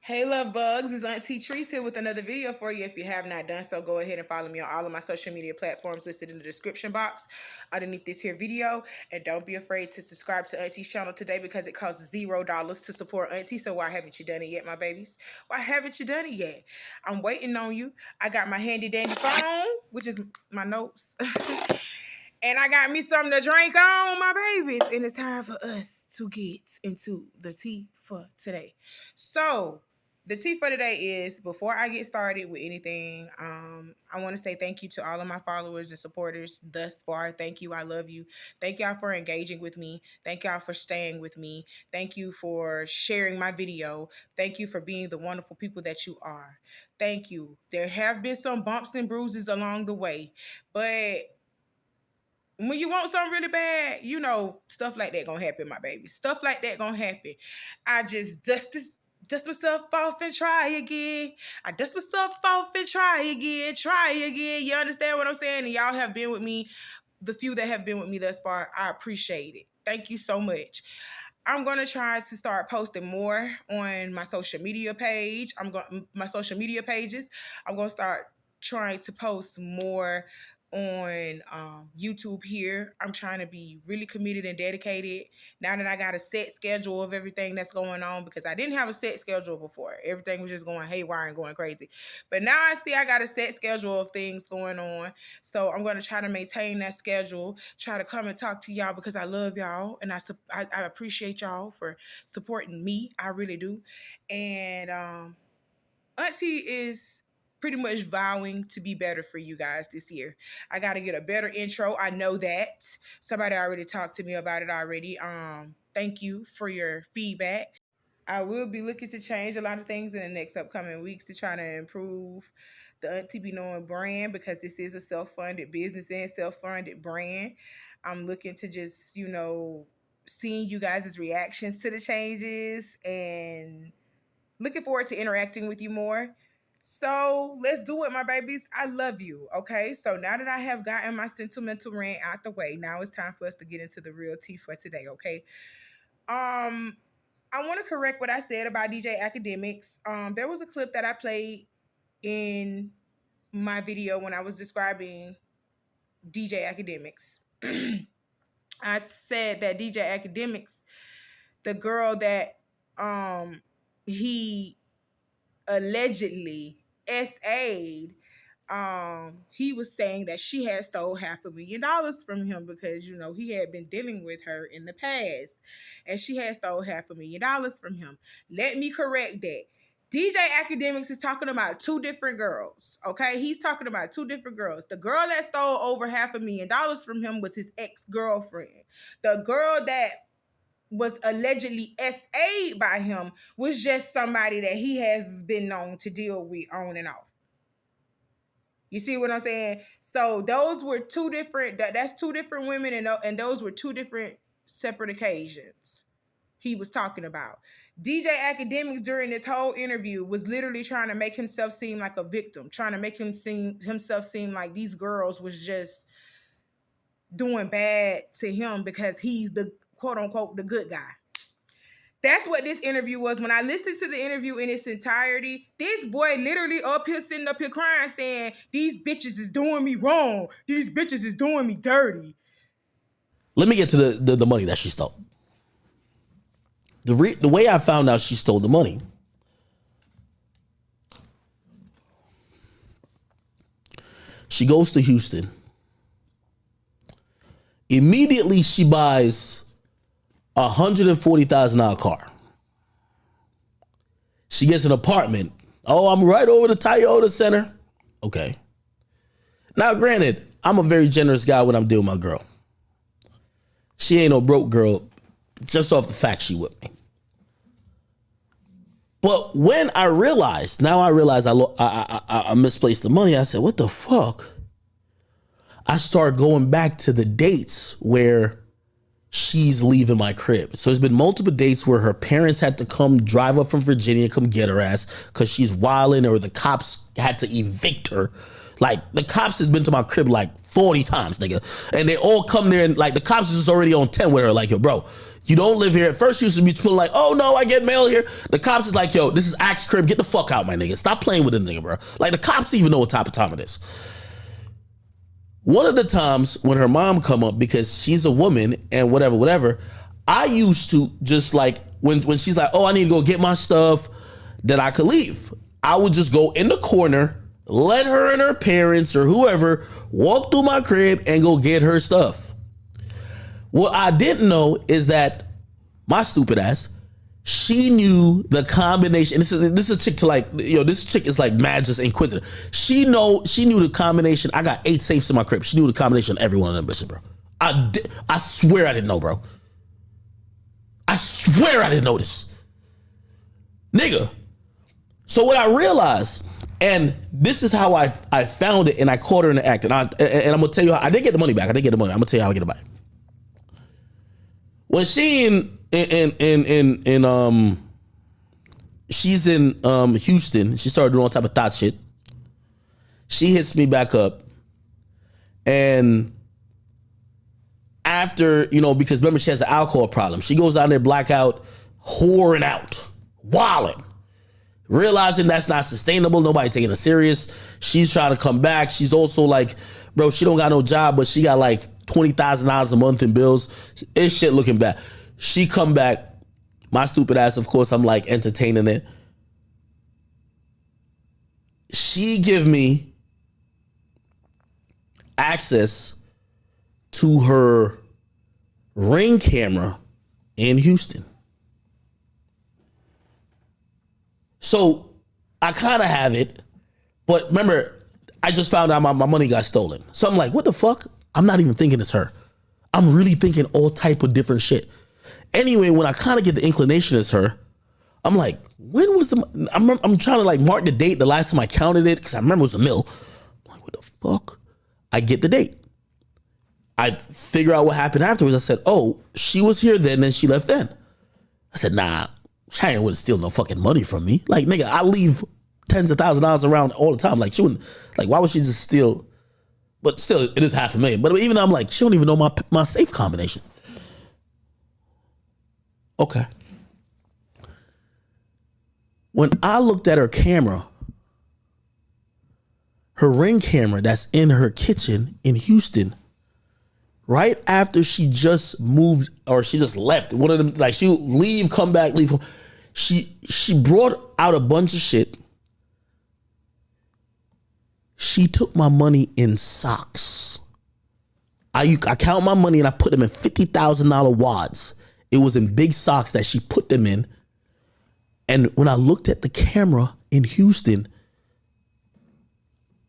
Hey love bugs, it's Auntie Trice here with another video for you. If you have not done so, go ahead and follow me on all of my social media platforms listed in the description box underneath this here video. And don't be afraid to subscribe to Auntie's channel today because it costs $0 to support Auntie. So why haven't you done it yet, my babies? Why haven't you done it yet? I'm waiting on you. I got my handy dandy phone, which is my notes. And I got me something to drink on, my babies. And it's time for us to get into the tea for today. So the tea for today is, before I get started with anything, I want to say thank you to all of my followers and supporters thus far. Thank you. I love you. Thank y'all for engaging with me. Thank y'all for staying with me. Thank you for sharing my video. Thank you for being the wonderful people that you are. Thank you. There have been some bumps and bruises along the way, but when you want something really bad, you know, stuff like that gonna happen, my baby. Stuff like that gonna happen. I just dust myself off and try again. I dust myself off and try again. You understand what I'm saying? And y'all have been with me, the few that have been with me thus far. I appreciate it. Thank you so much. I'm gonna try to start posting more on my social media page. My social media pages. I'm gonna start trying to post more on YouTube here. I'm trying to be really committed and dedicated now that I got a set schedule of everything that's going on, because I didn't have a set schedule before. Everything was just going haywire and going crazy. But now I see I got a set schedule of things going on. So I'm going to try to maintain that schedule, try to come and talk to y'all because I love y'all and I appreciate y'all for supporting me. I really do. And Auntie is pretty much vowing to be better for you guys this year. I got to get a better intro. I know that. Somebody already talked to me about it already. Thank you for your feedback. I will be looking to change a lot of things in the next upcoming weeks to try to improve the Auntie Be Knowing brand, because this is a self-funded business and self-funded brand. I'm looking to just, you know, seeing you guys' reactions to the changes and looking forward to interacting with you more. So let's do it, my babies. I love you. Okay. So now that I have gotten my sentimental rant out the way, now it's time for us to get into the real tea for today. Okay. I want to correct what I said about DJ Akademiks. There was a clip that I played in my video when I was describing DJ Akademiks. I said that DJ Akademiks, the girl that he allegedly SA'd, he was saying that she had stole $500,000 from him because, you know, he had been dealing with her in the past and she had stole $500,000 from him. Let me correct that. DJ Akademiks is talking about two different girls, okay? He's talking about two different girls. The girl that stole over $500,000 from him was his ex-girlfriend. The girl that was allegedly SA'd by him was just somebody that he has been known to deal with on and off. You see what I'm saying? So those were two different, that's two different women, and those were two different separate occasions he was talking about. DJ Akademiks during this whole interview was literally trying to make himself seem like a victim, trying to make himself seem like these girls was just doing bad to him because he's the quote unquote the good guy. That's what this interview was. When I listened to the interview in its entirety, this boy literally up here sitting up here crying saying, these bitches is doing me wrong. These bitches is doing me dirty. Let me get to the money that she stole. The way I found out she stole the money, she goes to Houston. Immediately she buys a $140,000 car. She gets an apartment. Oh, I'm right over the Toyota Center. Okay. Now, granted, I'm a very generous guy when I'm dealing with my girl. She ain't no broke girl, just off the fact she with me. But when I realized, I misplaced the money, I said, what the fuck? I start going back to the dates where she's leaving my crib. So there's been multiple dates where her parents had to come drive up from Virginia, come get her ass because she's wilding, or the cops had to evict her Like, the cops has been to my crib like 40 times, nigga. And they all come there and like the cops is already on 10 with her. Like, yo, bro, you don't live here. At first, she used to be like, oh no, I get mail here. The cops is like, yo, this is Axe crib. Get the fuck out, my nigga. Stop playing with the nigga, bro. Like, the cops even know what type of time it is. One of the times when her mom come up, because she's a woman and whatever, I used to just like, when she's like, oh, I need to go get my stuff, that I could leave. I would just go in the corner, let her and her parents or whoever walk through my crib and go get her stuff. What I didn't know is that my stupid ass, she knew the combination. This is a chick to like, this chick is like mad just inquisitive. She knew the combination. I got 8 safes in my crib. She knew the combination of every one of them bitches, bro. I swear I didn't know, bro. I swear I didn't know this. Nigga. So what I realized, and this is how I found it, and I caught her in the act, and I'm gonna tell you how I did get the money back. I'm gonna tell you how I get it back. When she she's in Houston, she started doing all type of thought shit. She hits me back up, and after, because remember she has an alcohol problem, she goes down there blackout, whoring out, wilding. Realizing that's not sustainable, nobody taking it serious. She's trying to come back. She's also like, bro, she don't got no job, but she got like $20,000 a month in bills. It's shit looking bad. She come back. My stupid ass, of course, I'm like entertaining it. She give me access to her Ring camera in Houston. So I kind of have it, but remember, I just found out my money got stolen. So I'm like, what the fuck? I'm not even thinking it's her. I'm really thinking all type of different shit. Anyway, when I kind of get the inclination it's her, I'm like, when was I'm trying to like mark the date, the last time I counted it, because I remember it was a mill. I'm like, what the fuck? I get the date. I figure out what happened afterwards. I said, oh, she was here then she left then. I said, nah. She ain't wouldn't steal no fucking money from me. Like, nigga, I leave tens of thousands of dollars around all the time. Like, she wouldn't, like, why would she just steal? But still, it is $500,000. But even I'm like, she don't even know my safe combination. Okay. When I looked at her camera, her Ring camera that's in her kitchen in Houston, right after she just moved or she just left, one of them, like she'll leave, come back, leave. She brought out a bunch of shit. She took my money in socks. I count my money and I put them in $50,000 wads. It was in big socks that she put them in. And when I looked at the camera in Houston,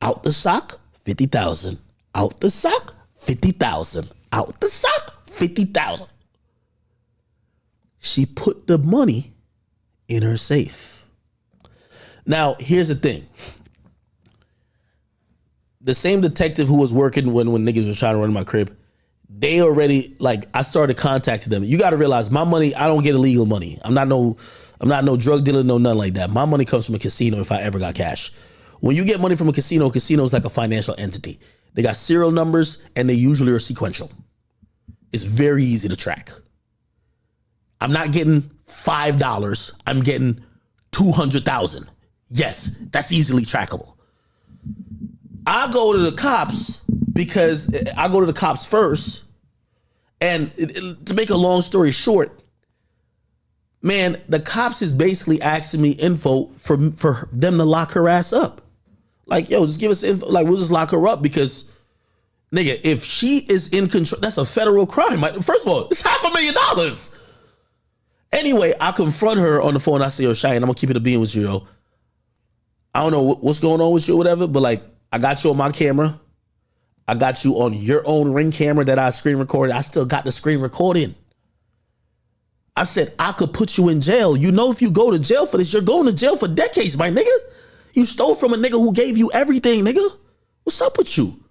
out the sock, 50,000. Out the sock, 50,000. Out the sock, 50,000. She put the money in her safe. Now, here's the thing. The same detective who was working when niggas was trying to run my crib, they already, like, I started contacting them. You got to realize my money, I don't get illegal money. I'm not no drug dealer, no nothing like that. My money comes from a casino if I ever got cash. When you get money from a casino is like a financial entity. They got serial numbers and they usually are sequential. It's very easy to track. I'm not getting $5. I'm getting 200,000. Yes, that's easily trackable. I go to the cops because I go to the cops first. And to make a long story short, man, the cops is basically asking me info for them to lock her ass up. Like, yo, just give us info. Like, we'll just lock her up because, nigga, if she is in control, that's a federal crime. First of all, it's $500,000. Anyway, I confront her on the phone. I say, yo, Cheyenne, I'm going to keep it a being with you, yo. I don't know what's going on with you or whatever, but, like, I got you on my camera. I got you on your own Ring camera that I screen recorded. I still got the screen recording. I said, I could put you in jail. You know, if you go to jail for this, you're going to jail for decades, my nigga. You stole from a nigga who gave you everything, nigga. What's up with you?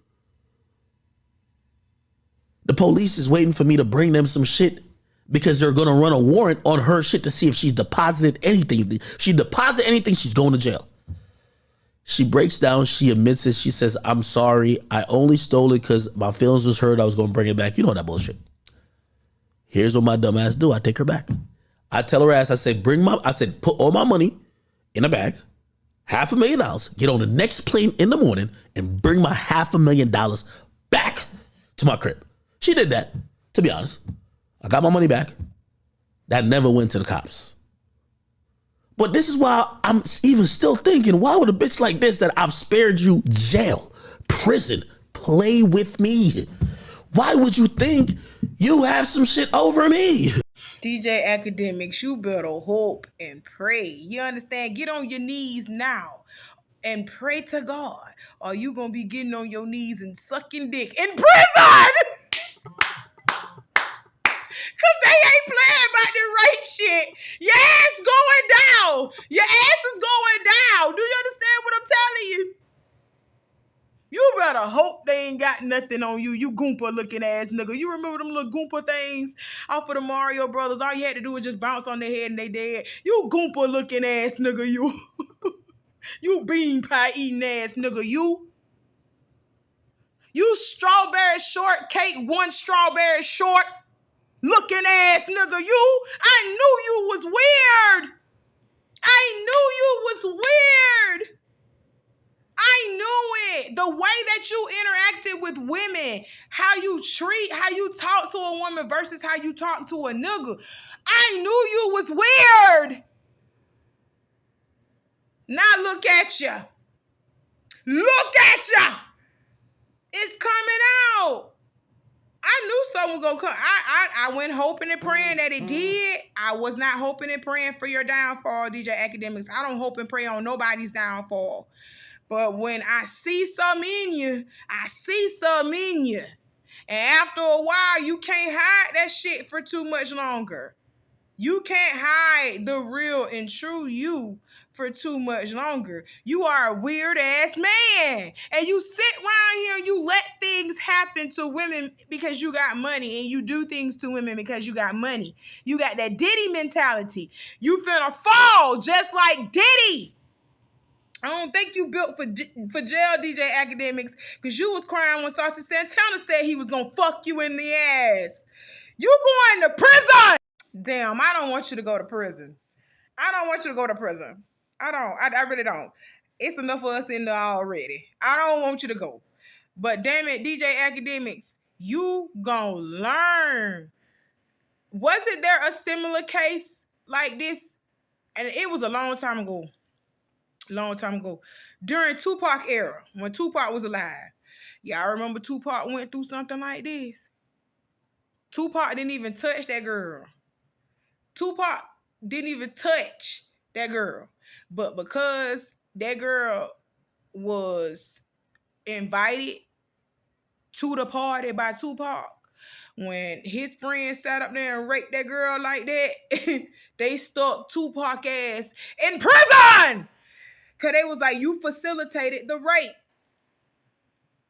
The police is waiting for me to bring them some shit because they're going to run a warrant on her shit to see if she's deposited anything. If she deposited anything, she's going to jail. She breaks down. She admits it. She says, I'm sorry. I only stole it because my feelings was hurt. I was going to bring it back. You know that bullshit. Here's what my dumb ass do. I take her back. I tell her ass, I said, put all my money in a bag, $500,000, get on the next plane in the morning and bring my $500,000 back to my crib. She did that, to be honest. I got my money back. That never went to the cops. But this is why I'm even still thinking, why would a bitch like this that I've spared you jail, prison, play with me? Why would you think you have some shit over me? DJ Akademiks, you better hope and pray. You understand? Get on your knees now and pray to God, or you gonna be getting on your knees and sucking dick in prison. Cause they ain't playing about the rape shit. Your ass going down. Your ass is going down. Do you understand what I'm telling you? You better hope they ain't got nothing on you, you Goomba looking ass nigga. You remember them little Goomba things off of the Mario Brothers? All you had to do was just bounce on their head and they dead. You Goomba looking ass nigga, you. You bean pie eating ass nigga, you. You strawberry shortcake, one strawberry short looking ass nigga, you. I knew you was weird. I knew you was weird. I knew it. The way that you interacted with women, how you talk to a woman versus how you talk to a nigga. I knew you was weird. Now look at ya. Look at ya. It's coming out. I knew something was gonna come. I went hoping and praying that it did. I was not hoping and praying for your downfall, DJ Akademiks. I don't hope and pray on nobody's downfall. But when I see some in you, I see some in you. And after a while, you can't hide that shit for too much longer. You can't hide the real and true you for too much longer. You are a weird ass man. And you sit around here and you let things happen to women because you got money. And you do things to women because you got money. You got that Diddy mentality. You finna fall just like Diddy. I don't think you built for jail, DJ Akademiks, because you was crying when Saucy Santana said he was going to fuck you in the ass. You going to prison. Damn, I don't want you to go to prison. I don't want you to go to prison. I really don't. It's enough of us in there already. I don't want you to go. But damn it, DJ Akademiks, you gonna learn. Wasn't there a similar case like this? And it was a long time ago. During Tupac era, when Tupac was alive. Y'all remember Tupac went through something like this? Tupac didn't even touch that girl. Tupac didn't even touch that girl. But because that girl was invited to the party by Tupac, when his friends sat up there and raped that girl like that, they stuck Tupac ass in prison! Because they was like, you facilitated the rape.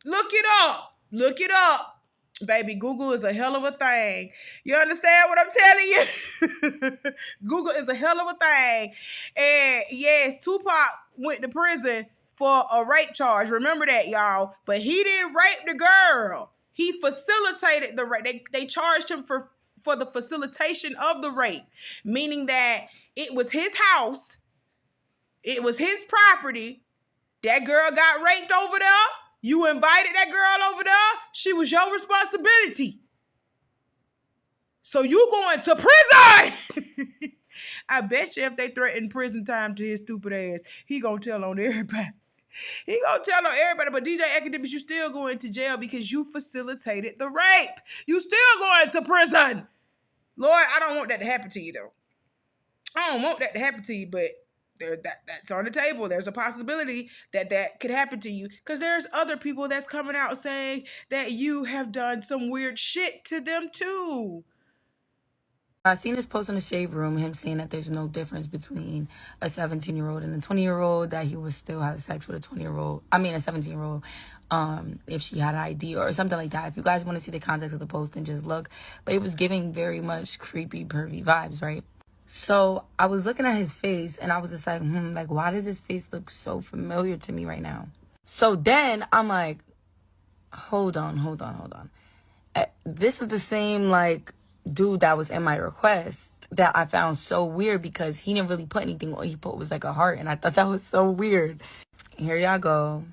Look it up. Look it up. Baby, Google is a hell of a thing. You understand what I'm telling you? Google is a hell of a thing. And yes, Tupac went to prison for a rape charge. Remember that, y'all. But he didn't rape the girl. He facilitated the rape. They charged him for the facilitation of the rape. Meaning that it was his house. It was his property. That girl got raped over there. You invited that girl over there. She was your responsibility. So you going to prison. I bet you if they threaten prison time to his stupid ass, he gonna tell on everybody. He gonna tell on everybody. But DJ Akademiks, you still going to jail because you facilitated the rape. You still going to prison. Lord, I don't want that to happen to you though. I don't want that to happen to you, but that's on the table. There's a possibility that could happen to you because there's other people that's coming out saying that you have done some weird shit to them too. I seen this post in the Shade Room, him saying that there's no difference between a 17-year-old and a 20-year-old, that he would still have sex with a 17-year-old, if she had an ID or something like that. If you guys want to see the context of the post, then just look. But it was giving very much creepy, pervy vibes, right? So I was looking at his face and I was just like, like, why does his face look so familiar to me right now? So then I'm like, hold on. This is the same, like, dude that was in my request that I found so weird because he didn't really put anything. All he put was like a heart, and I thought that was so weird. Here y'all go.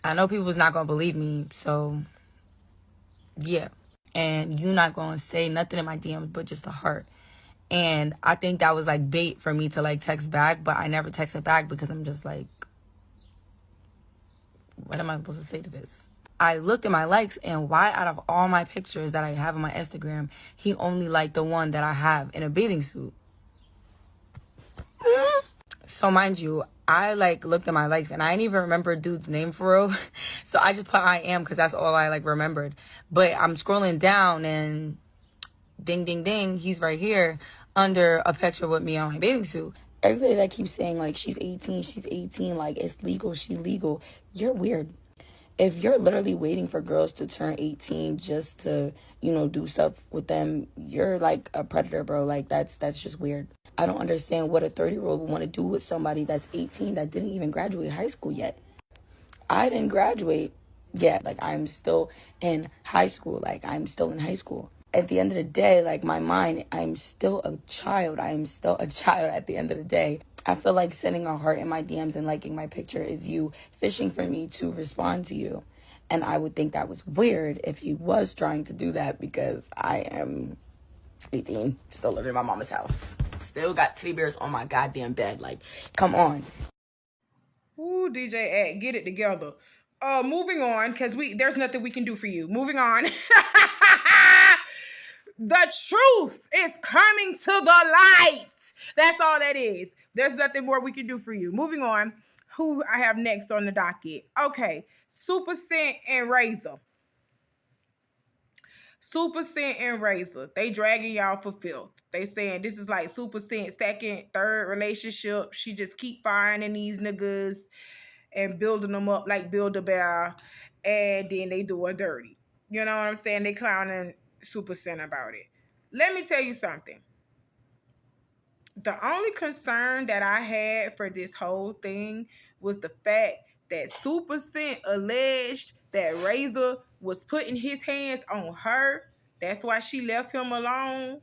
I know people was not gonna believe me, so yeah. And you not gonna say nothing in my DMs but just a heart. And I think that was like bait for me to like text back, but I never texted back because I'm just like, what am I supposed to say to this? I looked at my likes, and why out of all my pictures that I have on my Instagram, he only liked the one that I have in a bathing suit. So mind you, I like looked at my likes and I didn't even remember dude's name for real. So I just put I am because that's all I like remembered. But I'm scrolling down and ding, ding, ding, he's right here under a picture with me on my bathing suit. Everybody that keeps saying like she's 18, like it's legal, she legal. You're weird. If you're literally waiting for girls to turn 18 just to, do stuff with them, you're like a predator, bro. Like that's just weird. I don't understand what a 30-year-old would want to do with somebody that's 18 that didn't even graduate high school yet. I didn't graduate yet. Like I'm still in high school. At the end of the day, like my mind, I'm still a child. I am still a child at the end of the day. I feel like sending a heart in my DMs and liking my picture is you fishing for me to respond to you. And I would think that was weird if he was trying to do that because I am 18, still living in my mama's house. Still got teddy bears on my goddamn bed. Like, come on. Ooh, DJ Act, get it together. Moving on, because there's nothing we can do for you. Moving on. The truth is coming to the light. That's all that is. There's nothing more we can do for you. Moving on. Who I have next on the docket? Okay, Supa and Rayzor. Supa and Rayzor, they dragging y'all for filth. They saying this is like Supa second, third relationship. She just keep finding these niggas and building them up like Build-A-Bear, and then they doing dirty. You know what I'm saying? They clowning Supa about it. Let me tell you something. The only concern that I had for this whole thing was the fact that Supa alleged that Rayzor was putting his hands on her. That's why she left him alone.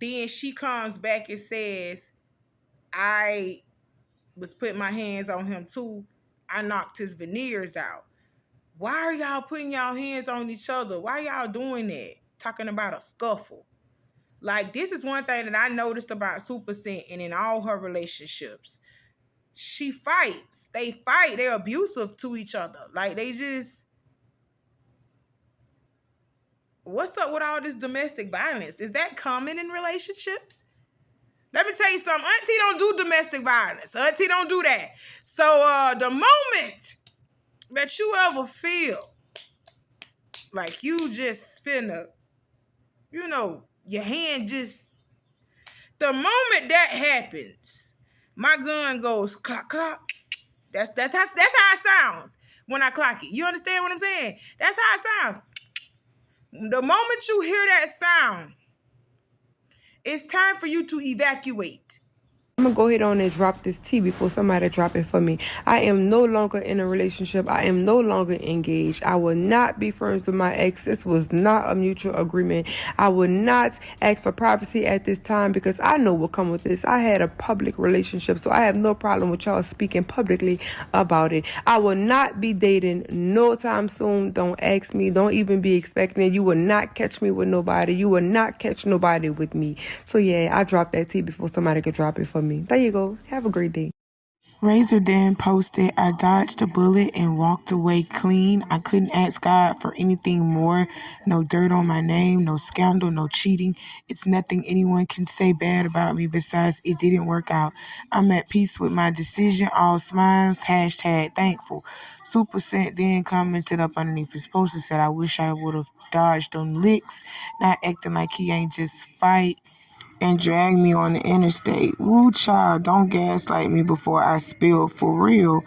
Then she comes back and says, I was putting my hands on him too. I knocked his veneers out. Why are y'all putting y'all hands on each other? Why y'all doing that? Talking about a scuffle. Like, this is one thing that I noticed about Supa and in all her relationships. She fights. They fight. They're abusive to each other. Like, they just... What's up with all this domestic violence? Is that common in relationships? Let me tell you something. Auntie don't do domestic violence. Auntie don't do that. So, the moment that you ever feel like you just finna, your hand just... The moment that happens, my gun goes clock, clock. That's how it sounds when I clock it. You understand what I'm saying? That's how it sounds. The moment you hear that sound, it's time for you to evacuate. I'm gonna go ahead on and drop this tea before somebody drop it for me. I am no longer in a relationship. I am no longer engaged. I will not be friends with my ex. This was not a mutual agreement. I will not ask for privacy at this time because I know what come with this. I had a public relationship, so I have no problem with y'all speaking publicly about it. I will not be dating no time soon. Don't ask me. Don't even be expecting it. You will not catch me with nobody. You will not catch nobody with me. So yeah, I dropped that tea before somebody could drop it for me. There you go. Have a great day. Rayzor then posted, I dodged a bullet and walked away clean. I couldn't ask God for anything more. No dirt on my name, no scandal, no cheating. It's nothing anyone can say bad about me besides it didn't work out. I'm at peace with my decision. All smiles, #thankful. Supa then commented up underneath his post and said, I wish I would have dodged them licks, not acting like he ain't just fight and drag me on the interstate. Woo, child, don't gaslight me before I spill for real.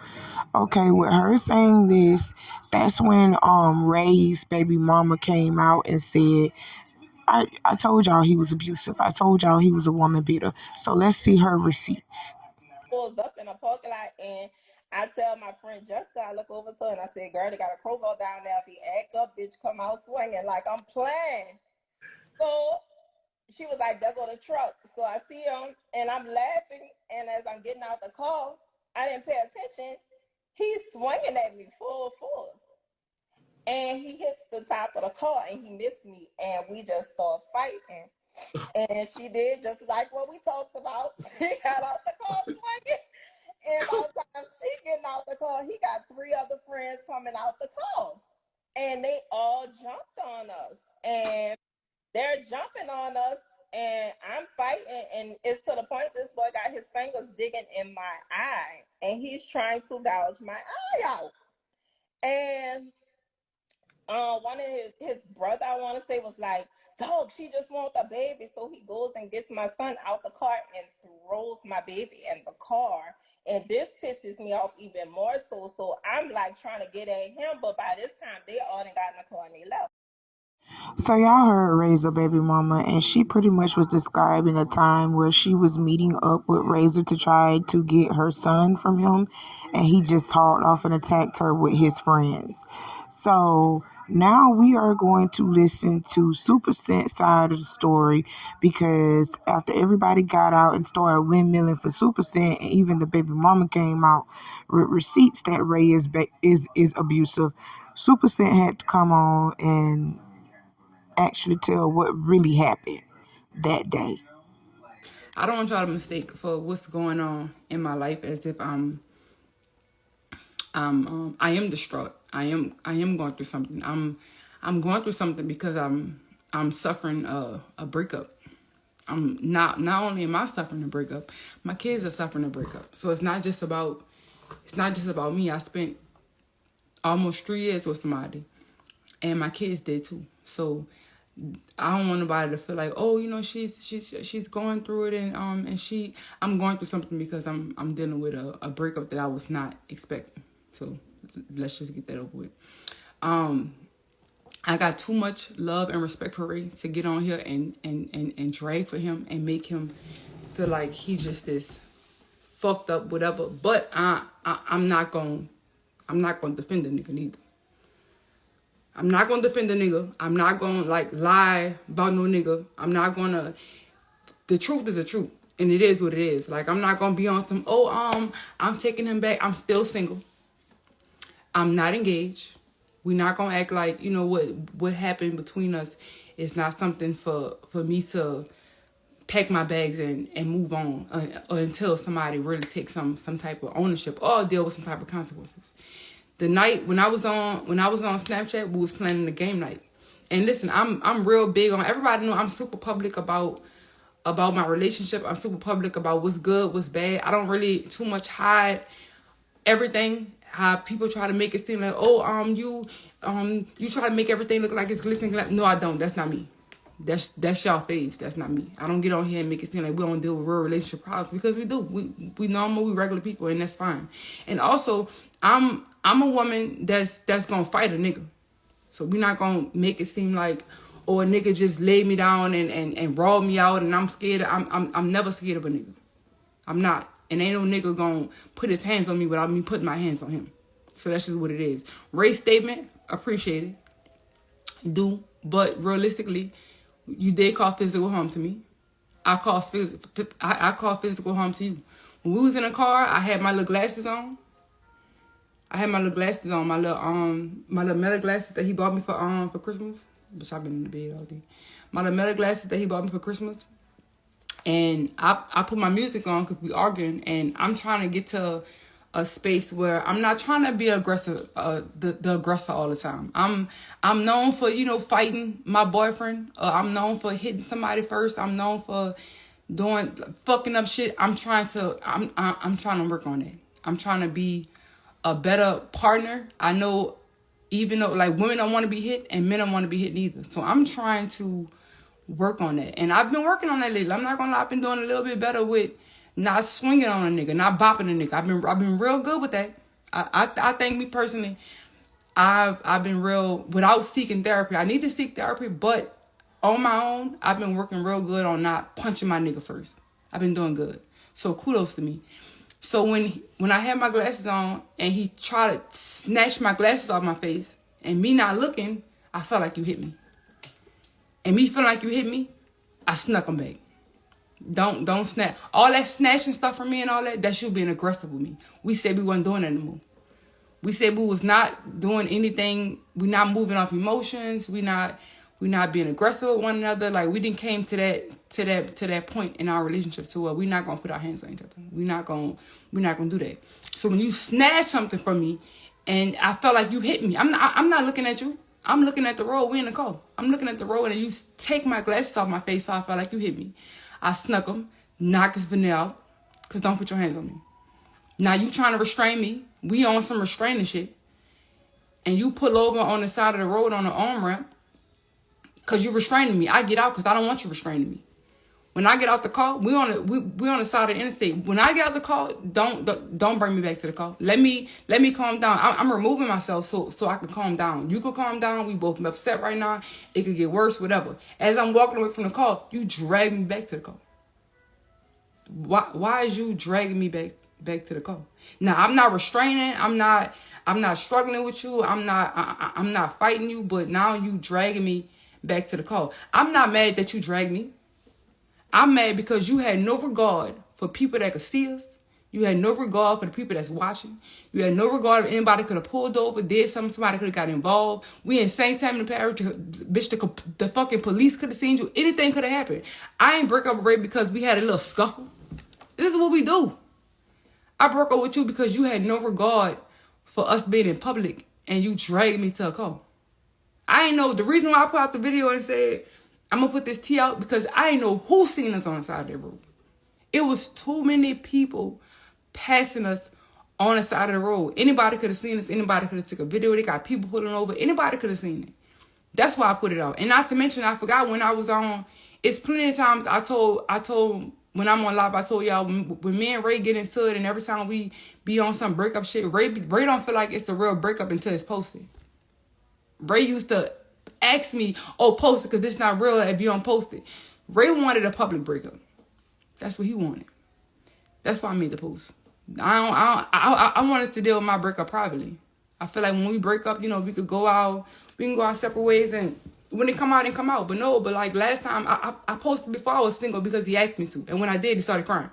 Okay, with her saying this, that's when Ray's baby mama came out and said I told y'all he was abusive. I told y'all he was a woman beater. So let's see her receipts. Pulls up in a parking lot, and I tell my friend Jessica, I look over to her and I said, "Girl, they got a crowbar down there. If he act up, bitch, come out swinging like I'm playing." So she was like, "There go the truck." So I see him and I'm laughing, and as I'm getting out the car, I didn't pay attention. He's swinging at me full force, and he hits the top of the car and he missed me, and we just start fighting. And she did just like what we talked about. He got out the car swinging. And by the time she getting out the car, he got 3 other friends coming out the car. And they all jumped on us. And they're jumping on us. And I'm fighting. And it's to the point this boy got his fingers digging in my eye. And he's trying to gouge my eye out. And one of his brother, I want to say, was like, "Dog, she just wants a baby." So he goes and gets my son out the car and throws my baby in the car. And this pisses me off even more so. So I'm like trying to get at him, but by this time they all done got in the car and they left. So y'all heard Rayzor baby mama, and she pretty much was describing a time where she was meeting up with Rayzor to try to get her son from him, and he just hauled off and attacked her with his friends. So now we are going to listen to Super Scent's side of the story, because after everybody got out and started windmilling for Super Scent, and even the baby mama came out with receipts that Ray is abusive, Super Scent had to come on and actually tell what really happened that day. I don't want y'all to mistake for what's going on in my life as if I am distraught. I am going through something. I'm going through something because I'm suffering a breakup. I'm not only am I suffering a breakup, my kids are suffering a breakup. So it's not just about me. I spent almost 3 years with somebody, and my kids did too. So I don't want nobody to feel like, oh, you know, she's going through it, and I'm going through something because I'm dealing with a breakup that I was not expecting. So let's just get that over with. I got too much love and respect for Ray to get on here and drag for him and make him feel like he just is fucked up, whatever. But I'm not gonna defend the nigga neither. I'm not gonna defend the nigga. I'm not gonna lie about no nigga. I'm not gonna. The truth is the truth, and it is what it is. Like, I'm not gonna be on some, I'm taking him back. I'm still single. I'm not engaged. We're not gonna act like, you know, what happened between us is not something for me to pack my bags and move on until somebody really takes some type of ownership or deal with some type of consequences. The night when I was on Snapchat, we was planning the game night. And listen, I'm real big on, everybody know I'm super public about my relationship. I'm super public about what's good, what's bad. I don't really too much hide everything. How people try to make it seem like, you try to make everything look like it's glistening. No, I don't. That's not me. That's y'all faves. That's not me. I don't get on here and make it seem like we don't deal with real relationship problems, because we do. We normal, we regular people, and that's fine. And also, I'm a woman that's gonna fight a nigga. So we're not gonna make it seem like, a nigga just laid me down and rawed me out and I'm scared. I'm never scared of a nigga. I'm not. And ain't no nigga gonna put his hands on me without me putting my hands on him. So that's just what it is. Ray's statement, appreciate it. But realistically, you did cause physical harm to me. I caused physical harm to you. When we was in a car, I had my little glasses on. My little metal glasses that he bought me for Christmas. Bitch, I've been in the bed all day. My little metal glasses that he bought me for Christmas. And I put my music on because we arguing, and I'm trying to get to a space where I'm not trying to be aggressive, the aggressor all the time. I'm known for, you know, fighting my boyfriend. I'm known for hitting somebody first. I'm known for fucking up shit. I'm trying to work on it. I'm trying to be a better partner. I know, even though women don't want to be hit and men don't want to be hit neither. So I'm trying to work on that. And I've been working on that lately. I'm not gonna lie, I've been doing a little bit better with not swinging on a nigga, not bopping a nigga. I've been real good with that. I think, me personally, I've been real without seeking therapy. I need to seek therapy, but on my own, I've been working real good on not punching my nigga first. I've been doing good. So kudos to me. So when I had my glasses on and he tried to snatch my glasses off my face and me not looking, I felt like you hit me. And me feeling like you hit me, I snuck him back. Don't snap. All that snatching stuff from me and all that, that's you being aggressive with me. We said we wasn't doing that anymore. We said we was not doing anything. We not moving off emotions. We not being aggressive with one another. Like we didn't came to that point in our relationship to where we not gonna put our hands on each other. We not gonna do that. So when you snatch something from me, and I felt like you hit me, I'm not looking at you. I'm looking at the road. We in the car. I'm looking at the road, and you take my glasses off my face, so I felt like you hit me. I snuck him, knocked his veneer out, cause don't put your hands on me. Now you trying to restrain me. We on some restraining shit. And you pull over on the side of the road on the on-ramp because you restraining me. I get out because I don't want you restraining me. When I get out the car, we on the side of the interstate. When I get out the car, don't bring me back to the car. Let me calm down. I'm removing myself so I can calm down. You could calm down. We both upset right now. It could get worse, whatever. As I'm walking away from the car, you drag me back to the car. Why is you dragging me back to the car? Now I'm not restraining. I'm not struggling with you. I'm not fighting you. But now you dragging me back to the car. I'm not mad that you dragged me. I'm mad because you had no regard for people that could see us. You had no regard for the people that's watching. You had no regard if anybody could have pulled over, did something, somebody could have got involved. We in St. Tammany in the parish, bitch, the fucking police could have seen you. Anything could have happened. I ain't break up with Ray because we had a little scuffle. This is what we do. I broke up with you because you had no regard for us being in public and you dragged me to a car. I ain't know. The reason why I put out the video and said, I'm going to put this tea out because I ain't know who seen us on the side of that road. It was too many people passing us on the side of the road. Anybody could have seen us. Anybody could have took a video. They got people pulling over. Anybody could have seen it. That's why I put it out. And not to mention, I forgot when I was on, it's plenty of times I told when I'm on live, I told y'all when me and Ray get into it and every time we be on some breakup shit, Ray don't feel like it's a real breakup until it's posted. Ray used to ask me, oh, post it because this not real if you don't post it. Ray wanted a public breakup. That's what he wanted. That's why I made the post. I wanted to deal with my breakup privately. I feel like when we break up, we could go out, we can go our separate ways, and when it come out, it come out. But no, like last time, I posted before I was single because he asked me to. And when I did, he started crying.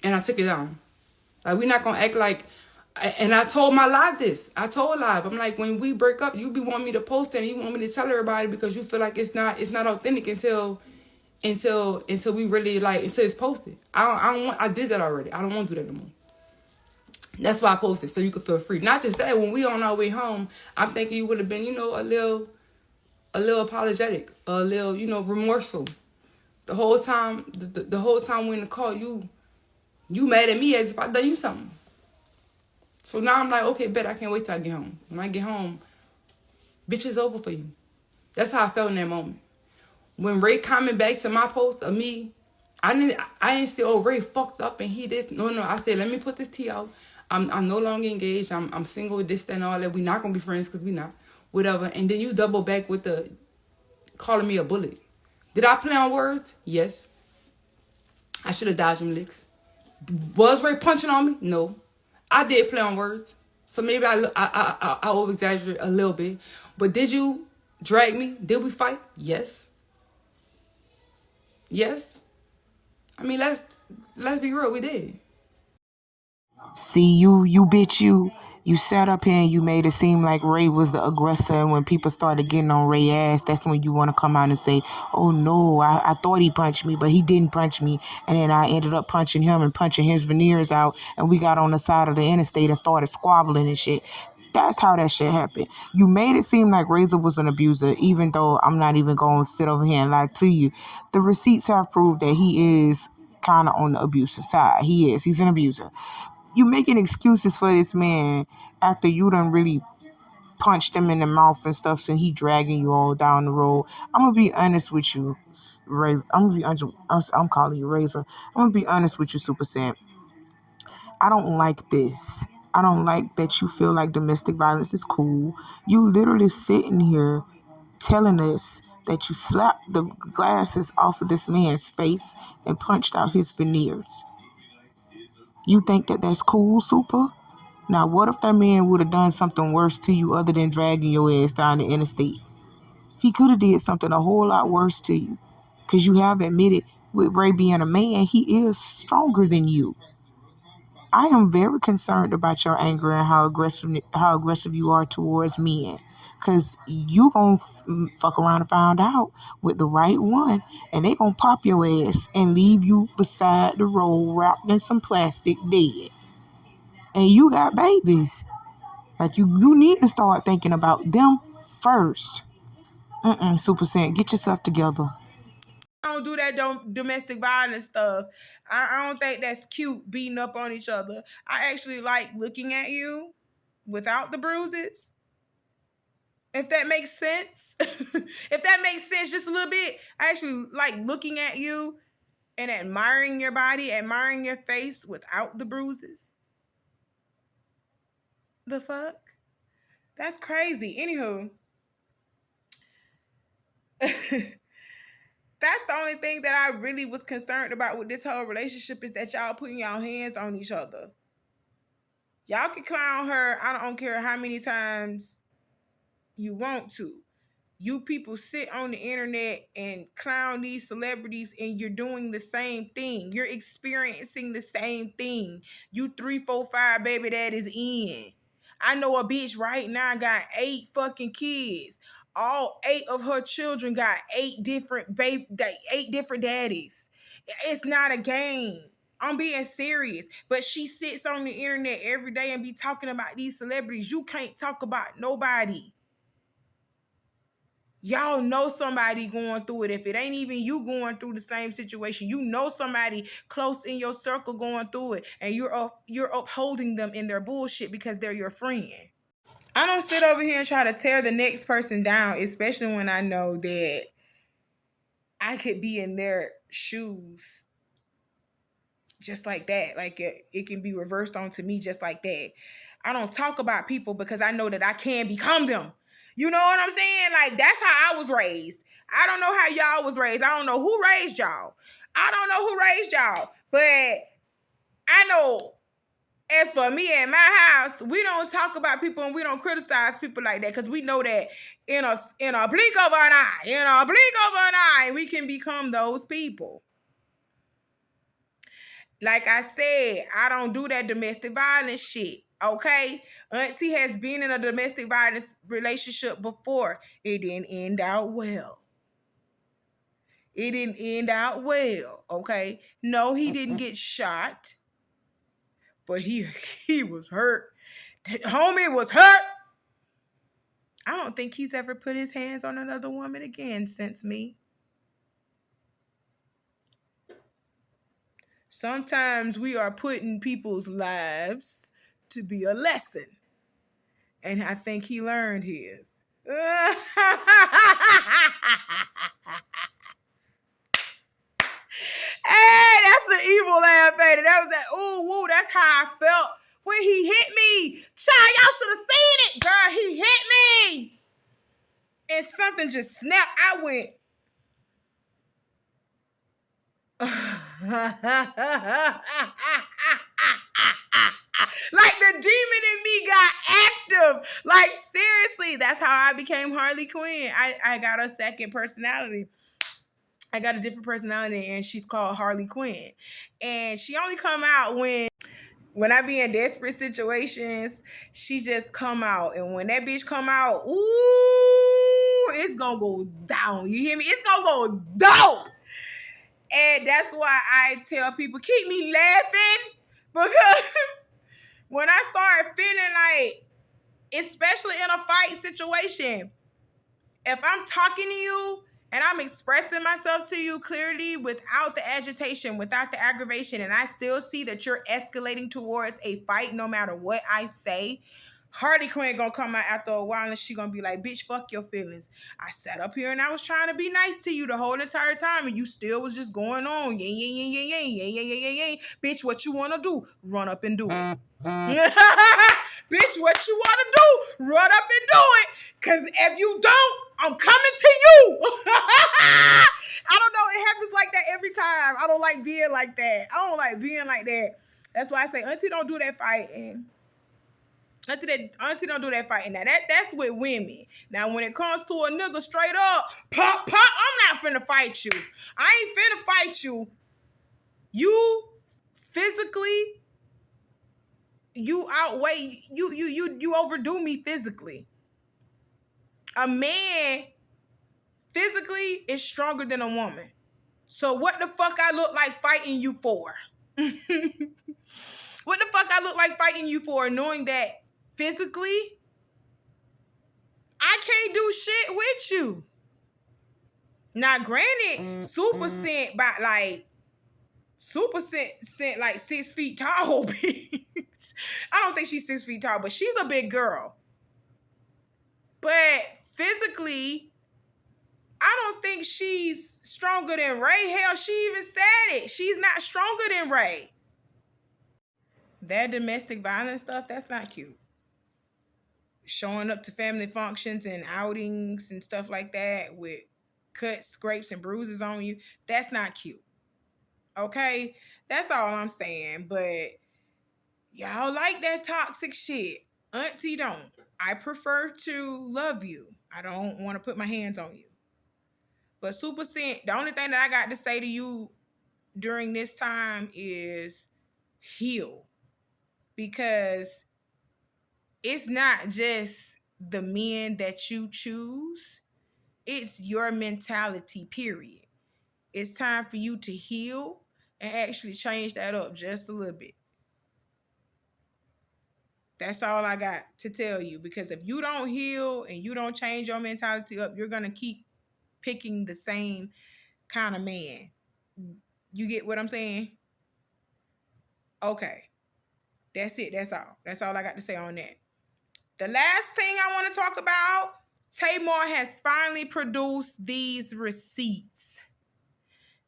And I took it down. Like, we're not going to act like, and I told my live this. I told live. I'm like, when we break up, you be wanting me to post it and you want me to tell everybody because you feel like it's not authentic until we really, like, until it's posted. I did that already. I don't want to do that no more. That's why I posted, so you could feel free. Not just that, when we on our way home, I'm thinking you would have been, a little apologetic, a little, remorseful. The whole time, the whole time we in the car, you mad at me as if I done you something. So now I'm like, okay, bet I can't wait till I get home. When I get home, bitch, it's over for you. That's how I felt in that moment. When Ray comment back to my post of me, I didn't say, oh, Ray fucked up and he this. No, I said, let me put this tea out. I'm no longer engaged. I'm single, this, that, and all that. We're not going to be friends because we're not. Whatever. And then you double back with the calling me a bullet. Did I play on words? Yes. I should have dodged them licks. Was Ray punching on me? No. I did play on words. So maybe I over-exaggerate a little bit. But did you drag me? Did we fight? Yes. Yes. I mean, let's be real. We did. See, you bitch, you sat up here and you made it seem like Ray was the aggressor. And when people started getting on Ray's ass, that's when you want to come out and say, oh no, I thought he punched me, but he didn't punch me. And then I ended up punching him and punching his veneers out. And we got on the side of the interstate and started squabbling and shit. That's how that shit happened. You made it seem like Rayzor was an abuser, even though I'm not even going to sit over here and lie to you. The receipts have proved that he is kind of on the abusive side. He is. He's an abuser. You making excuses for this man after you done really punched him in the mouth and stuff, so he dragging you all down the road. I'm gonna be honest with you, Rayzor. I'm calling you Rayzor. I'm gonna be honest with you, Super Sam. I don't like this. I don't like that you feel like domestic violence is cool. You literally sitting here telling us that you slapped the glasses off of this man's face and punched out his veneers. You think that that's cool, Supa? Now, what if that man would have done something worse to you other than dragging your ass down the interstate? He could have did something a whole lot worse to you. Because you have admitted, with Ray being a man, he is stronger than you. I am very concerned about your anger and how aggressive you are towards men. Because you going to fuck around and find out with the right one. And they going to pop your ass and leave you beside the road wrapped in some plastic dead. And you got babies. Like, you need to start thinking about them first. Supa Cent, get yourself together. I don't do that domestic violence stuff. I don't think that's cute, beating up on each other. I actually like looking at you without the bruises. If that makes sense. If that makes sense just a little bit. I actually like looking at you and admiring your body, admiring your face without the bruises. The fuck? That's crazy. Anywho. That's the only thing that I really was concerned about with this whole relationship, is that y'all putting y'all hands on each other. Y'all can clown her. I don't care how many times you want to. You people sit on the internet and clown these celebrities, and you're doing the same thing. You're experiencing the same thing. You 3, 4, 5 baby daddies in. I know a bitch right now got 8 fucking kids. All 8 of her children got 8 different daddies. It's not a game. I'm being serious. But she sits on the internet every day and be talking about these celebrities. You can't talk about nobody. Y'all know somebody going through it. If it ain't even you going through the same situation, you know somebody close in your circle going through it, and you're upholding them in their bullshit because they're your friend. I don't sit over here and try to tear the next person down, especially when I know that I could be in their shoes just like that. Like it can be reversed onto me just like that. I don't talk about people because I know that I can become them. You know what I'm saying? Like, that's how I was raised. I don't know how y'all was raised. I don't know who raised y'all. But I know, as for me and my house, we don't talk about people and we don't criticize people like that, because we know that in a blink of an eye, we can become those people. Like I said, I don't do that domestic violence shit. Okay? Auntie has been in a domestic violence relationship before. It didn't end out well. Okay? No, he didn't get shot. But he was hurt. That homie was hurt. I don't think he's ever put his hands on another woman again since me. Sometimes we are putting people's lives to be a lesson. And I think he learned his. Hey, that's an evil laugh, ain't it? That was that, ooh, woo, that's how I felt when he hit me. Child, y'all should have seen it. Girl, he hit me. And something just snapped. I went. Like, the demon in me got active. Like, seriously, that's how I became Harley Quinn. I got a second personality. I got a different personality, and she's called Harley Quinn. And she only come out when I be in desperate situations. She just come out. And when that bitch come out, ooh, it's gonna go down. You hear me? It's gonna go down. And that's why I tell people, keep me laughing, because when I start feeling like, especially in a fight situation, if I'm talking to you and I'm expressing myself to you clearly without the agitation, without the aggravation, and I still see that you're escalating towards a fight no matter what I say, Harley Quinn gonna come out after a while and she gonna be like, bitch, fuck your feelings. I sat up here and I was trying to be nice to you the whole entire time, and you still was just going on. Yeah. Bitch, what you wanna do? Run up and do it. Bitch, what you wanna do? Run up and do it. Cause if you don't, I'm coming to you. I don't know. It happens like that every time. I don't like being like that. That's why I say, Auntie, don't do that fighting. Auntie don't do that fighting. Now that's with women. Now when it comes to a nigga straight up, pop, I'm not finna fight you. I ain't finna fight you. You physically, you outweigh, you overdo me physically. A man physically is stronger than a woman. So what the fuck I look like fighting you for? What the fuck I look like fighting you for, knowing that physically I can't do shit with you. Now, granted, Supa sent like 6 feet tall, bitch. I don't think she's 6 feet tall, but she's a big girl. But physically, I don't think she's stronger than Ray. Hell, she even said it. She's not stronger than Ray. That domestic violence stuff, that's not cute. Showing up to family functions and outings and stuff like that with cuts, scrapes, and bruises on you, that's not cute. Okay? That's all I'm saying. But y'all like that toxic shit. Auntie don't. I prefer to love you. I don't want to put my hands on you. But Supa Scent, the only thing that I got to say to you during this time is heal. Because it's not just the men that you choose. It's your mentality, period. It's time for you to heal and actually change that up just a little bit. That's all I got to tell you. Because if you don't heal and you don't change your mentality up, you're going to keep picking the same kind of man. You get what I'm saying? Okay. That's it. That's all. That's all I got to say on that. The last thing I want to talk about, Tamar has finally produced these receipts.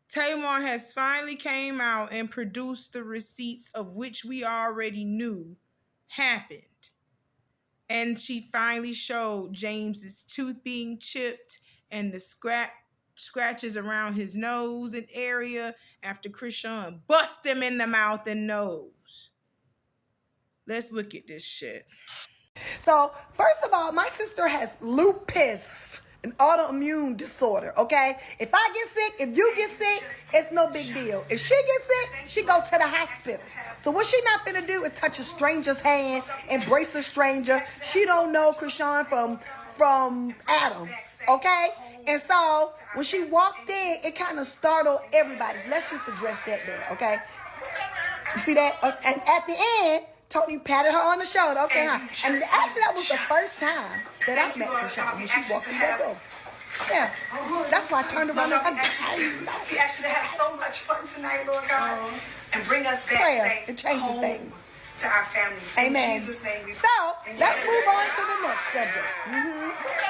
Tamar has finally came out and produced the receipts of which we already knew happened. And she finally showed James's tooth being chipped and the scratches around his nose and area after Krishan bust him in the mouth and nose. Let's look at this shit. So, first of all, my sister has lupus, an autoimmune disorder, okay? If I get sick, if you get sick, it's no big deal. If she gets sick, she go to the hospital. So what she not finna do is touch a stranger's hand, embrace a stranger. She don't know Krishan from Adam, okay? And so when she walked in, it kind of startled everybody. So let's just address that there, okay? You see that? And at the end, Tony patted her on the shoulder. Okay, huh? And actually, that was the first time that I met Krishan when she walked in that door. Yeah, that's why I turned around and We actually had so much fun tonight, Lord God, and bring us back prayer. It changes things. To our families. Amen. In Jesus' name. So let's move on to the next subject.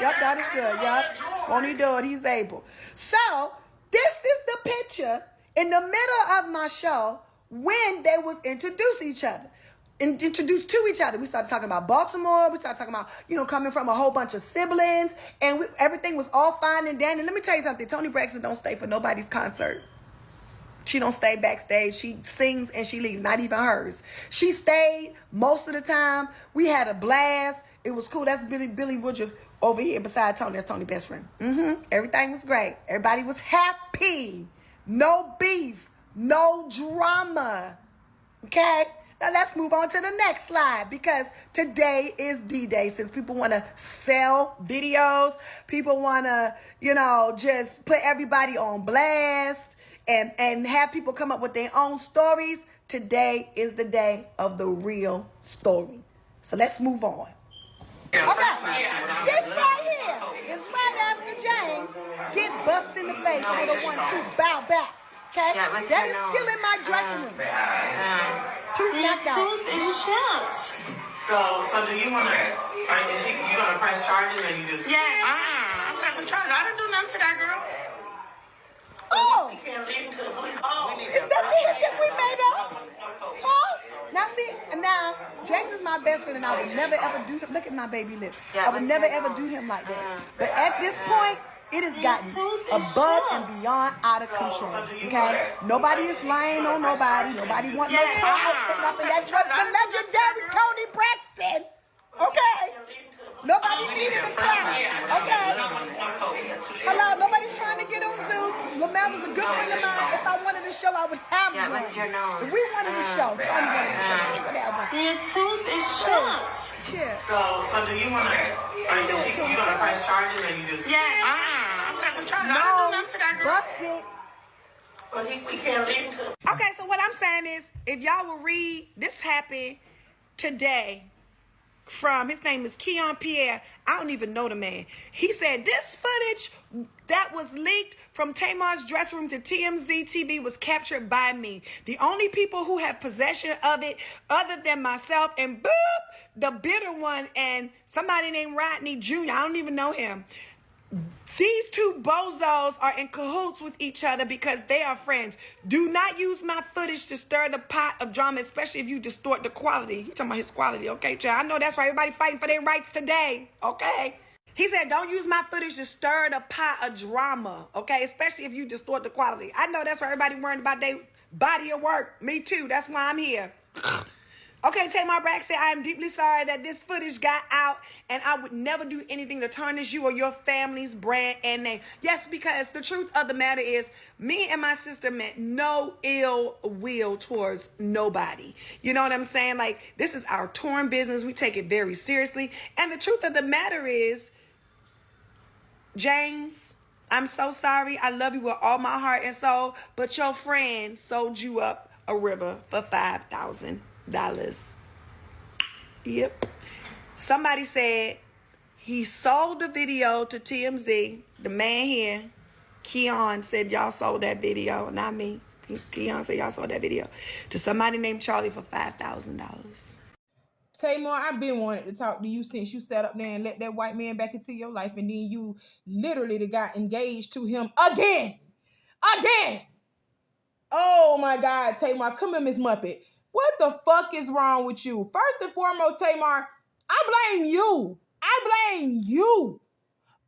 Yep, that is good. Yep, won't he do it? He's able. So this is the picture in the middle of my show when they was introduced to each other. Introduced to each other. We started talking about Baltimore. We started talking about, coming from a whole bunch of siblings. And everything was all fine and dandy. Let me tell you something. Toni Braxton don't stay for nobody's concert. She don't stay backstage. She sings and she leaves. Not even hers. She stayed most of the time. We had a blast. It was cool. That's Billy Woodruff over here beside Toni. That's Toni's best friend. Everything was great. Everybody was happy. No beef. No drama. Okay? Now let's move on to the next slide because today is D-Day. Since people want to sell videos, people want to, just put everybody on blast and have people come up with their own stories. Today is the day of the real story. So let's move on. Okay, this right here is right after James get busted in the face with a 1-2 bow back. Okay, that is still in my dressing room. Tooth knocked out. So do you want to? You gonna press charges or you just? Yes. I'm pressing charges. I didn't do nothing to that girl. Oh, You can't leave until the police. is that the hit that we made up? Huh? Now see, now James is my best friend, and I would never ever do him. Look at my baby lip. I would never ever do him like that. But at this point, it has gotten above and beyond out of control. Okay, nobody is lying on nobody. Nobody want no trouble for nothing. That was the legendary Tony Braxton. Okay. Nobody needed a clown. Okay. Hello, nobody's trying to get on Zeus. Lamel is a good friend of mine. If I wanted a show, I would have one. If we wanted a show, Tony wanted a show. He would have one. Your tooth is chunked. Cheers. So do you want to? You gonna press charges or you just? Yes. I'm pressing charges. I don't do nothing to that girl. Busted. But we can't leave him to. Okay, so what I'm saying is, if y'all will read, this happened today. From his name is Keon Pierre. I don't even know the man. He said this footage that was leaked from Tamar's dressing room to TMZ TV was captured by me. The only people who have possession of it other than myself and boop, the bitter one and somebody named Rodney Jr. I don't even know him. These two bozos are in cahoots with each other because they are friends. Do not use my footage to stir the pot of drama, especially if you distort the quality. He's talking about his quality, okay, child? I know that's right. Everybody fighting for their rights today, okay? He said, don't use my footage to stir the pot of drama, okay? Especially if you distort the quality. I know that's right. Everybody worrying about their body of work. Me too. That's why I'm here. Okay, Tamar Braxton, I am deeply sorry that this footage got out, and I would never do anything to tarnish you or your family's brand and name. Yes, because the truth of the matter is, me and my sister meant no ill will towards nobody. You know what I'm saying? Like, this is our touring business. We take it very seriously. And the truth of the matter is, James, I'm so sorry. I love you with all my heart and soul, but your friend sold you up a river for $5,000. Yep. Somebody said he sold the video to TMZ. The man here, Keon, said y'all sold that video, not me. Keon said y'all sold that video to somebody named Charlie for $5,000. Tamar, I've been wanting to talk to you since you sat up there and let that white man back into your life, and then you literally got engaged to him again. Oh my God, Tamar, come here, Miss Muppet. What the fuck is wrong with you? First and foremost, Tamar, I blame you.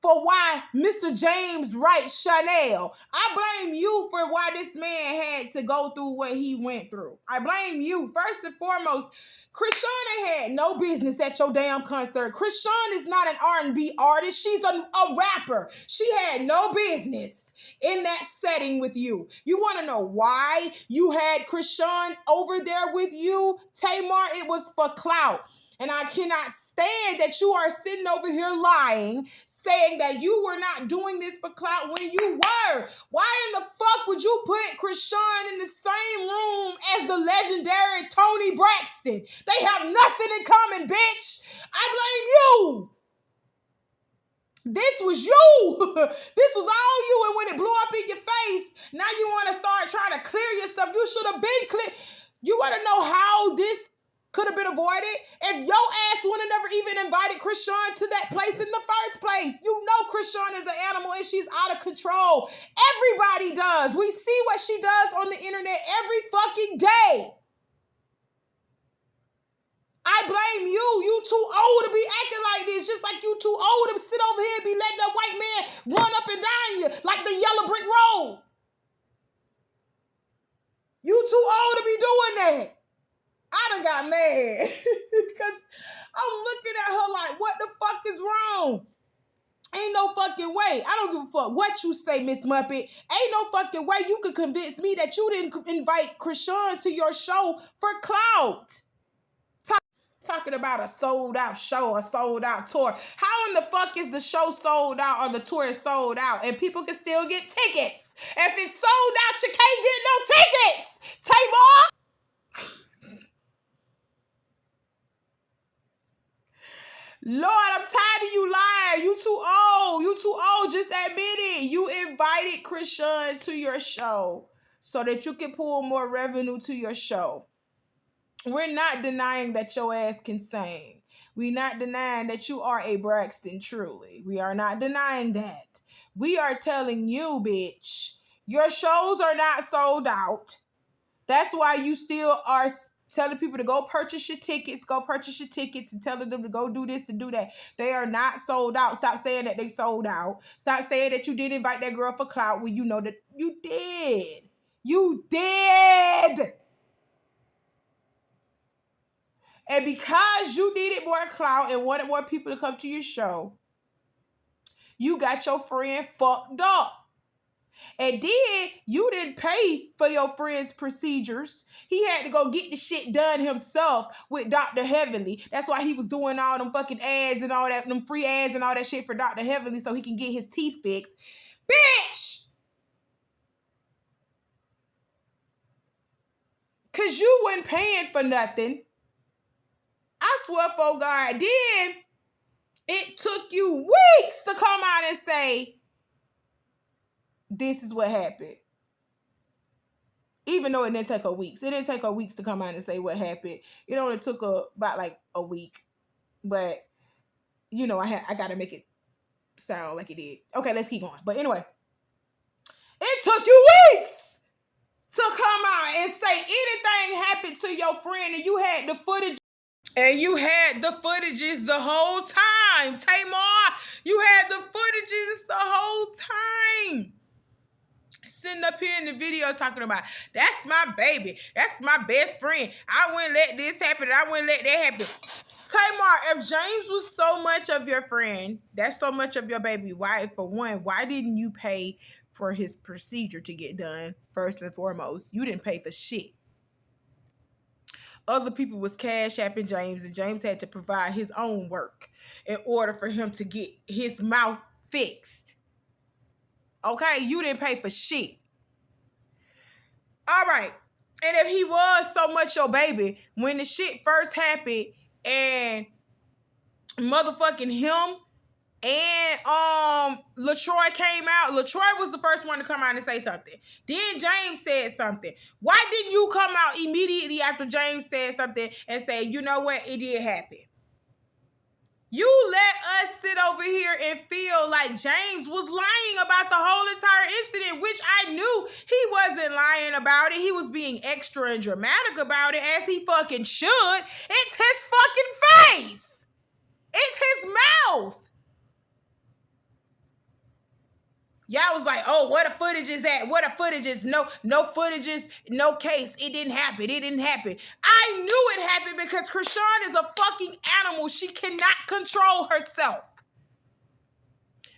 For why Mr. James Wright Chanel. I blame you for why this man had to go through what he went through. I blame you. First and foremost, Krishan had no business at your damn concert. Krishan is not an R&B artist. She's a rapper. She had no business in that setting with you. You want to know why you had Krishan over there with you, Tamar? It was for clout. And I cannot stand that you are sitting over here lying, saying that you were not doing this for clout when you were. Why in the fuck would you put Krishan in the same room as the legendary Tony Braxton? They have nothing in common, bitch. I blame you. This was you. This was all you. And when it blew up in your face, now you want to start trying to clear yourself. You should have been clear. You want to know how this could have been avoided? If your ass would have never even invited Krishan to that place in the first place. You know Krishan is an animal and she's out of control. Everybody does. We see what she does on the internet every fucking day. I blame you. You too old to be acting like this. Just like you too old to sit over here and be letting that white man run up and down you like the yellow brick road. You too old to be doing that. I done got mad because I'm looking at her like, what the fuck is wrong? Ain't no fucking way. I don't give a fuck what you say, Miss Muppet. Ain't no fucking way you could convince me that you didn't invite Krishan to your show for clout. Talking about a sold out show, a sold out tour. How in the fuck is the show sold out or the tour is sold out and people can still get tickets? If it's sold out, you can't get no tickets. Tamar. Lord, I'm tired of you lying. You too old. You too old. Just admit it. You invited Krishan to your show so that you can pull more revenue to your show. We're not denying that your ass can sing. We're not denying that you are a Braxton truly. We are not denying that. We are telling you, bitch, your shows are not sold out. That's why you still are telling people to go purchase your tickets, and telling them to go do this and do that. They are not sold out. Stop saying that they sold out. Stop saying that you didn't invite that girl for clout when you know that you did. You did. And because you needed more clout and wanted more people to come to your show, you got your friend fucked up. And then you didn't pay for your friend's procedures. He had to go get the shit done himself with Dr. Heavenly. That's why he was doing all them fucking ads and all that, them free ads and all that shit for Dr. Heavenly so he can get his teeth fixed. Bitch! Cause you wasn't paying for nothing. I swear for God. Then it took you weeks to come out and say, this is what happened. Even though it didn't take her weeks. It didn't take her weeks to come out and say what happened. It only took her about like a week. But, you know, I got to make it sound like it did. Okay, let's keep going. But anyway, it took you weeks to come out and say anything happened to your friend and you had the footage. And you had the footages the whole time. Tamar, you had the footages the whole time. Sitting up here in the video talking about, that's my baby. That's my best friend. I wouldn't let this happen. I wouldn't let that happen. Tamar, if James was so much of your friend, that's so much of your baby, why didn't you pay for his procedure to get done first and foremost? You didn't pay for shit. Other people was cash apping James, and James had to provide his own work in order for him to get his mouth fixed. Okay, you didn't pay for shit. All right. And if he was so much your baby, when the shit first happened and motherfucking him and LaTroy came out, LaTroy was the first one to come out and say something. Then James said something. Why didn't you come out immediately after James said something and say, you know what, it did happen? You let us sit over here and feel like James was lying about the whole entire incident, which I knew he wasn't lying about it. He was being extra and dramatic about it, as he fucking should. It's his fucking face. It's his mouth. Y'all was like, oh, where the footage is at? Where the footage is? No footages, no case. It didn't happen. It didn't happen. I knew it happened because Krishan is a fucking animal. She cannot control herself.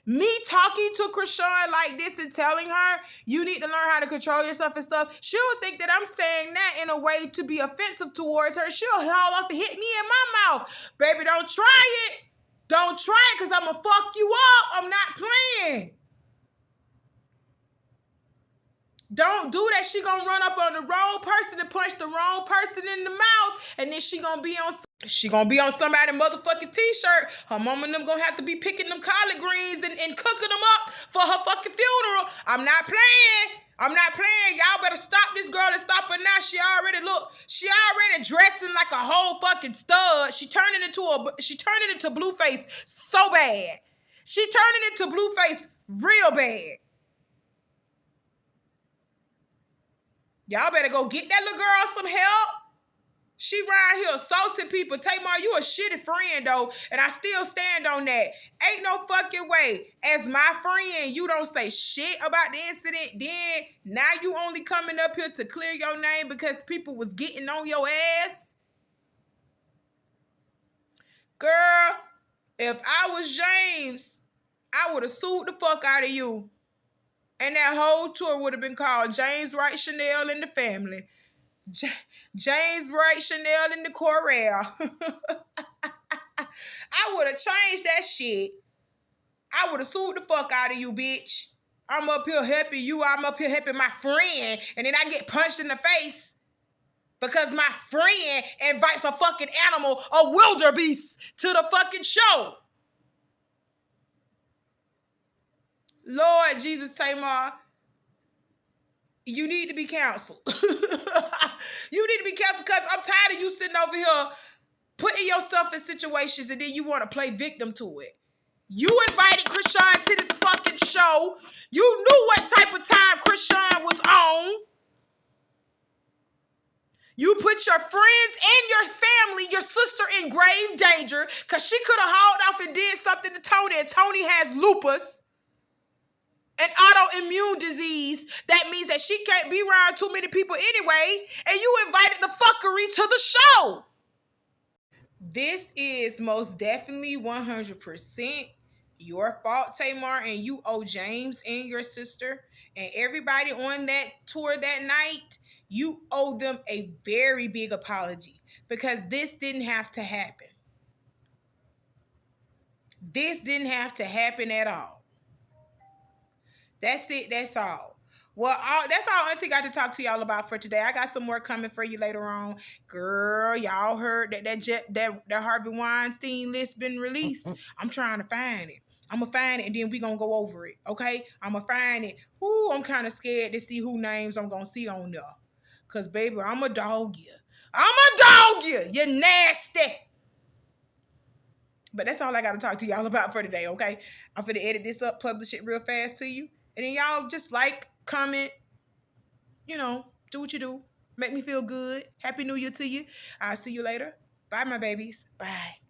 Me talking to Krishan like this and telling her, you need to learn how to control yourself and stuff, she'll think that I'm saying that in a way to be offensive towards her. She'll haul up and hit me in my mouth. Baby, don't try it. Don't try it because I'm going to fuck you up. I'm not playing. Don't do that. She gonna run up on the wrong person and punch the wrong person in the mouth, and then she gonna be on somebody's motherfucking t-shirt. Her mama and them gonna have to be picking them collard greens and cooking them up for her fucking funeral. I'm not playing. Y'all better stop this girl and stop her now. She already dressing like a whole fucking stud. She turning into Blueface so bad. She turning into Blueface real bad. Y'all better go get that little girl some help. She right here assaulting people. Tamar, you a shitty friend, though, and I still stand on that. Ain't no fucking way. As my friend, you don't say shit about the incident. Then, now you only coming up here to clear your name because people was getting on your ass? Girl, if I was James, I would have sued the fuck out of you. And that whole tour would have been called James Wright Chanel and the Family. James Wright Chanel and the Corral. I would have changed that shit. I would have sued the fuck out of you, bitch. I'm up here helping you. I'm up here helping my friend. And then I get punched in the face because my friend invites a fucking animal, a wildebeest, to the fucking show. Lord Jesus, Tamar, you need to be counseled. You need to be counseled because I'm tired of you sitting over here putting yourself in situations and then you want to play victim to it. You invited Krishan to this fucking show. You knew what type of time Krishan was on. You put your friends and your family, your sister, in grave danger because she could have hauled off and did something to Tony, and Tony has lupus, an autoimmune disease. That means that she can't be around too many people anyway, and you invited the fuckery to the show. This is most definitely 100% your fault, Tamar, and you owe James and your sister and everybody on that tour that night, you owe them a very big apology because this didn't have to happen. This didn't have to happen at all. That's it. That's all. Well, that's all Auntie got to talk to y'all about for today. I got some more coming for you later on. Girl, y'all heard that Harvey Weinstein list been released. I'm trying to find it. I'm going to find it, and then we going to go over it, okay? I'm going to find it. Ooh, I'm kind of scared to see who names I'm going to see on there. Because, baby, I'm a dog you. I'm a dog you. You're nasty. But that's all I got to talk to y'all about for today, okay? I'm finna edit this up, publish it real fast to you. And then y'all just like, comment, do what you do. Make me feel good. Happy New Year to you. I'll see you later. Bye, my babies. Bye.